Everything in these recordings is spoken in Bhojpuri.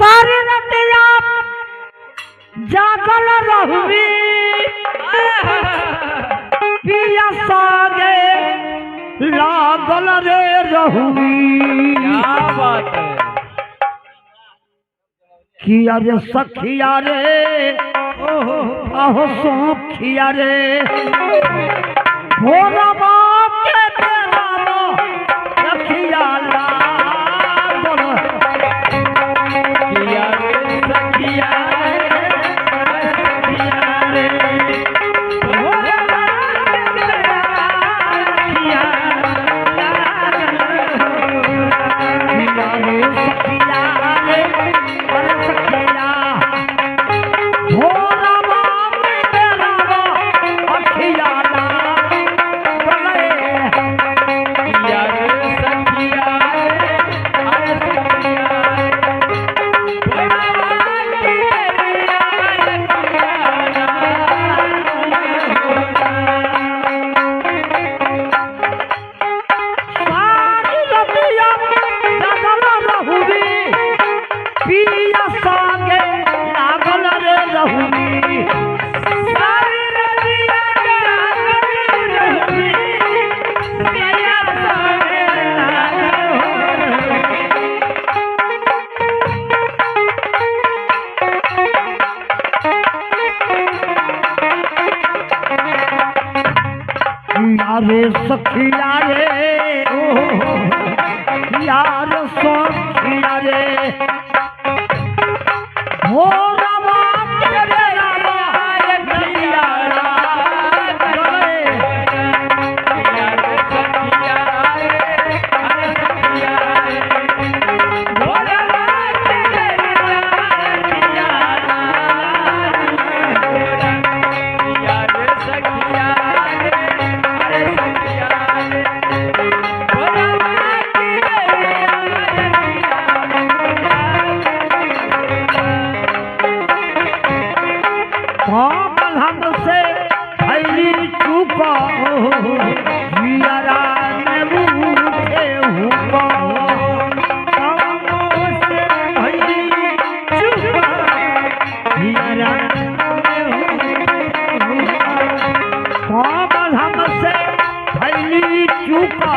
सारी रतिया जागल रहुवी पिया सागे लागल रे रहुवी। क्या बात है। किया रे सखिया रे आहो सोखिया रे भोला बाप के तेरा सखिया लागल किया रे सखिया रे भोला बाप के तेरा सखिया लागल किया रे सखिया रे भोला बाप के तेरा सखिया किया रे सखिया सारी रतिया जागल रहुवी पिया संगे लागल रे रहुवी। सारी रतिया जागल रहुवी पिया संगे लागल यारे सखिया रे यार सखिया रे भोला बाप के तेरा सखिया भोला बाप के तेरा सखिया पागल हमसे भैली चूका जियरा में मुझे हुआ हमसे भैली चूका जियरा पागल हमसे भैली चूका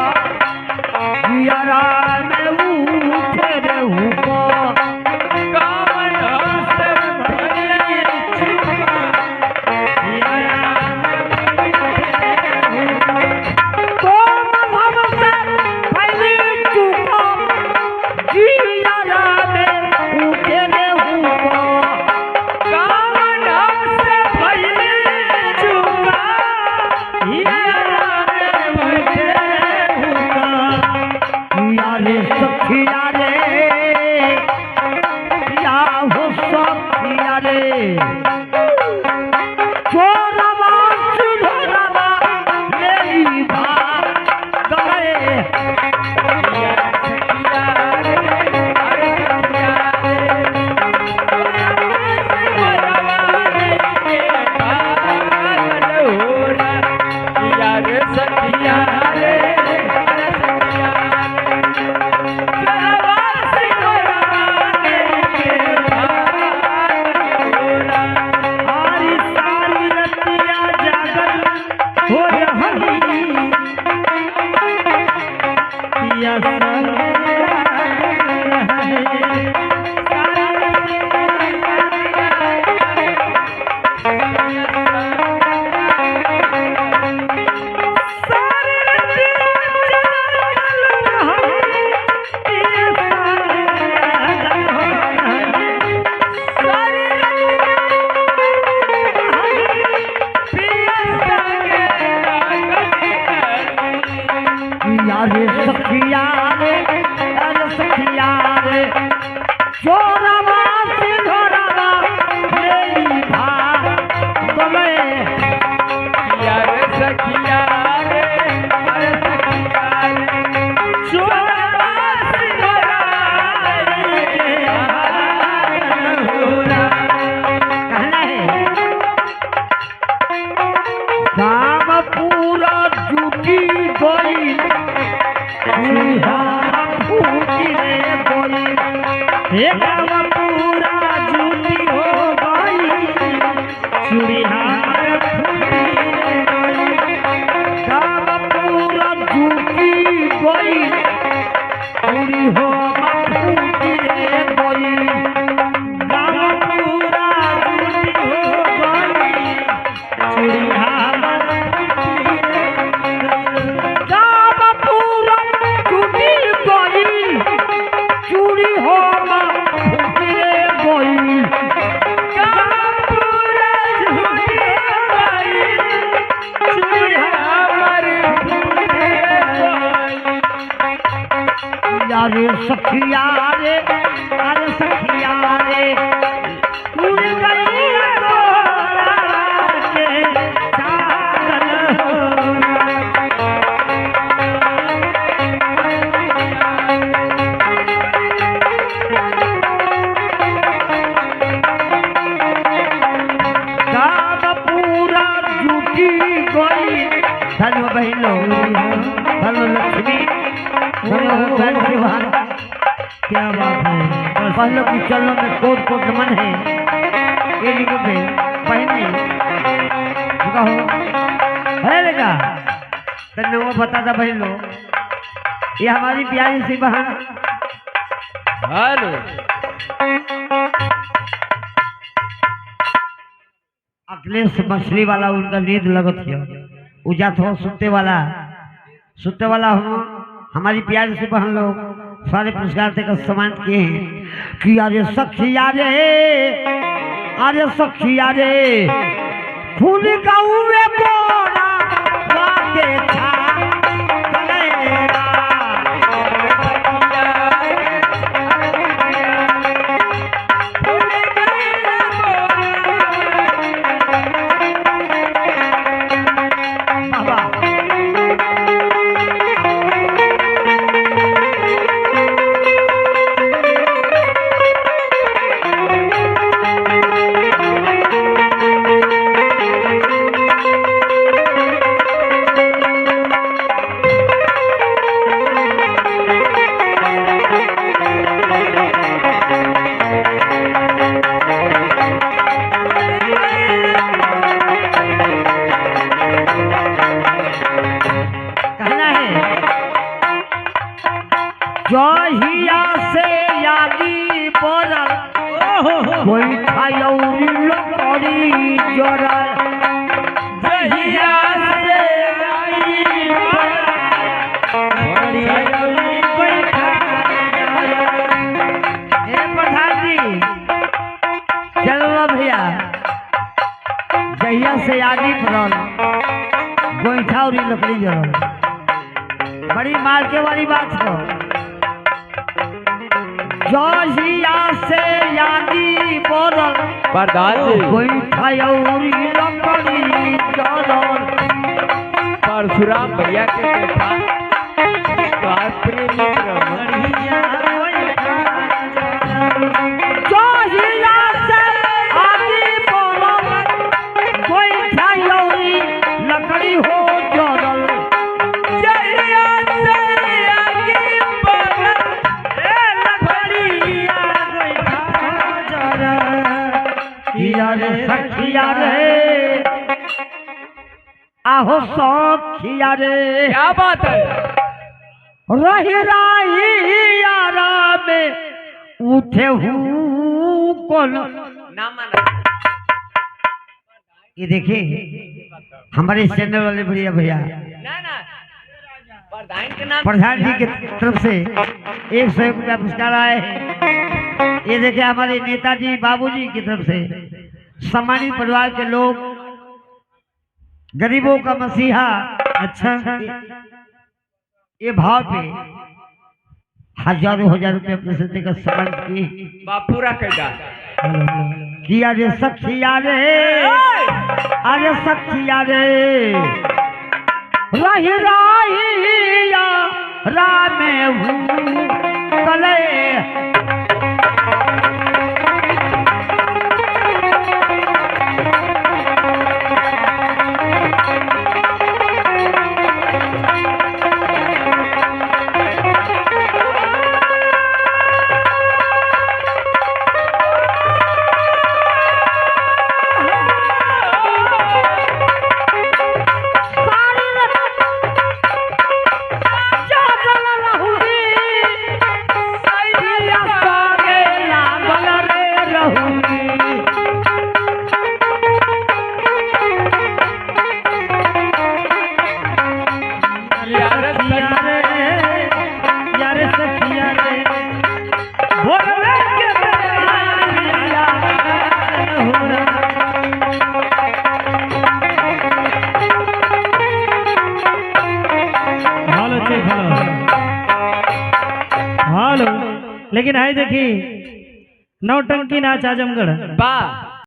जियरा में मुझे हुआ सखिया रे या हो सखिया रे चोरवा सुधरवा मेरी बात गए यारे सखिया रे चोरवा सिधरवा मेरी बात गए यार सखिया चोरवा सिधरवा कहना है काम पूरा जुटी गई फूटी रे गई हे काम अरे सखिया रे अरे सखिया रे उड़ गई गोरा के चादर गाँव पूरा जुटी गई धन्य बहनों धन्य लक्ष्मी क्या बात है पहले की चरणों में कोट कोट नमन है ये लिखो पे पहनी कहो है लेगा तन्ने वो बता था बहन लो ये हमारी प्यारी सी बहन हेलो अखिलेश मछली वाला उनका नींद लगत है उजा थो सुते वाला हो हमारी प्यारी सी बहन लोग सारे पुरस्कार तक सम्मानित किए हैं कि अरे सखिया रे फूल गाँवे बोरा वाके था कलेरा बाबा जहिया से यादी पड़ल कोई खायौरी लकड़ी जरल जहिया से आई कोई प्रधान जी चलो भैया जहिया से यादी पड़ल गोईठा और लकड़ी जरल बड़ी मार के वाली बात हो जहिया से यादी पड़ल प्रधान जी गोईठा और लकड़ी जरल परशुराम भैया के देखा प्रेमी जहिया से यादी पड़ल गोईठा और लकड़ी हो जरल सखिया रे आहो सखिया रे क्या बात है रही यारा में उठे हूँ कौन ना माना ये देखिए हमारे चैनल वाले भैया ना प्रधान के नाम प्रधान जी की तरफ से 101 रुपया पुरस्कार आए हैं ये देखिए हमारे नेताजी बाबूजी की तरफ से सम्मानित परिवार के लोग गरीबों का मसीहा अच्छा ये भाव पे हजारों रुपये अपने से देकर सम्मानित किए पूरा कैदा किया रे सखिया रे अरे सखिया रे रही रामे हूँ कले लेकिन हाय देखी नौटंकी नाच आजमगढ़ वाह